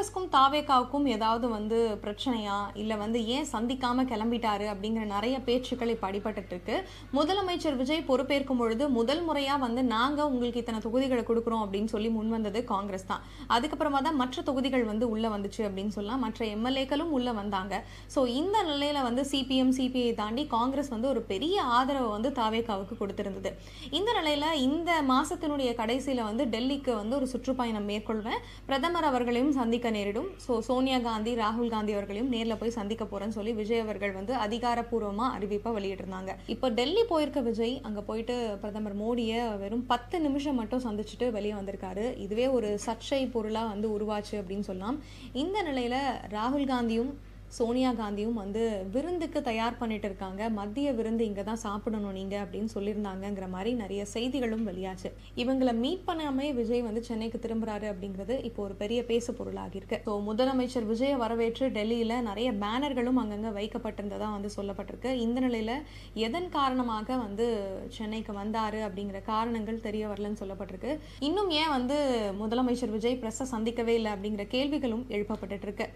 காங்கிரஸ்க்கும் தாவேகாவுக்கும் ஏதாவது வந்து பிரச்சனையா இல்ல வந்து ஏன் சந்திக்காம கிளம்பிட்டாரு அப்படிங்கிற நிறைய பேச்சுக்கள் இப்ப அடிபட்டு இருக்கு. முதலமைச்சர் விஜய் பொறுப்பேற்கும் பொழுது முதல் முறையா வந்து நாங்க உங்களுக்கு இத்தனை தொகுதிகளை கொடுக்குறோம் அப்படின்னு சொல்லி முன் வந்தது காங்கிரஸ் தான். அதுக்கப்புறமா தான் மற்ற தொகுதிகள் வந்து உள்ள வந்துச்சு அப்படின்னு சொல்லலாம். மற்ற எம்எல்ஏக்களும் உள்ள வந்தாங்க. ஸோ இந்த நிலையில வந்து சிபிஎம் சிபிஐ தாண்டி காங்கிரஸ் வந்து ஒரு பெரிய ஆதரவை வந்து தாவேகாவுக்கு கொடுத்திருந்தது. இந்த நிலையில இந்த மாசத்தினுடைய கடைசியில வந்து டெல்லிக்கு வந்து ஒரு சுற்றுப்பயணம் மேற்கொள்வேன், பிரதமர் அவர்களையும் சந்திக்க நேரிடும். சோனியா காந்தி ராகுல் காந்தி அவர்களையும் நேர்ல போய் சந்திக்க போறேன்னு சொல்லி விஜய் அவர்கள் வந்து அதிகாரப்பூர்வமா அறிவிப்பா வெளியிட்டிருந்தாங்க. இப்போ டெல்லி போயிருக்க விஜய் அங்க போயிட்டு பிரதமர் மோடியை வெறும் 10 நிமிஷம் மட்டும் சந்திச்சுட்டு வெளியே வந்திருக்காரு. இதுவே ஒரு சர்ச்சை பொருளா வந்து உருவாச்சு அப்படின்னு சொல்லலாம். இந்த நிலையில ராகுல் காந்தியும் சோனியா காந்தியும் வந்து விருந்துக்கு தயார் பண்ணிட்டு இருக்காங்க. மதிய விருந்து இங்க தான் சாப்பிடணும் நீங்க அப்படின்னு சொல்லியிருந்தாங்கிற மாதிரி நிறைய செய்திகளும் வெளியாச்சு. இவங்களை மீட் பண்ணாமே விஜய் வந்து சென்னைக்கு திரும்புறாரு அப்படிங்கிறது இப்போ ஒரு பெரிய பேசு பொருளாகி இருக்கு. ஸோ முதலமைச்சர் விஜயை வரவேற்று டெல்லியில நிறைய பேனர்களும் அங்கங்க வைக்கப்பட்டிருந்ததா வந்து சொல்லப்பட்டிருக்கு. இந்த நிலையில எதன் காரணமாக வந்து சென்னைக்கு வந்தாரு அப்படிங்கிற காரணங்கள் தெரிய வரலன்னு சொல்லப்பட்டிருக்கு. இன்னும் ஏன் வந்து முதலமைச்சர் விஜய் பிரஸ்ஸை சந்திக்கவே இல்லை அப்படிங்கிற கேள்விகளும் எழுப்பப்பட்டு இருக்கு.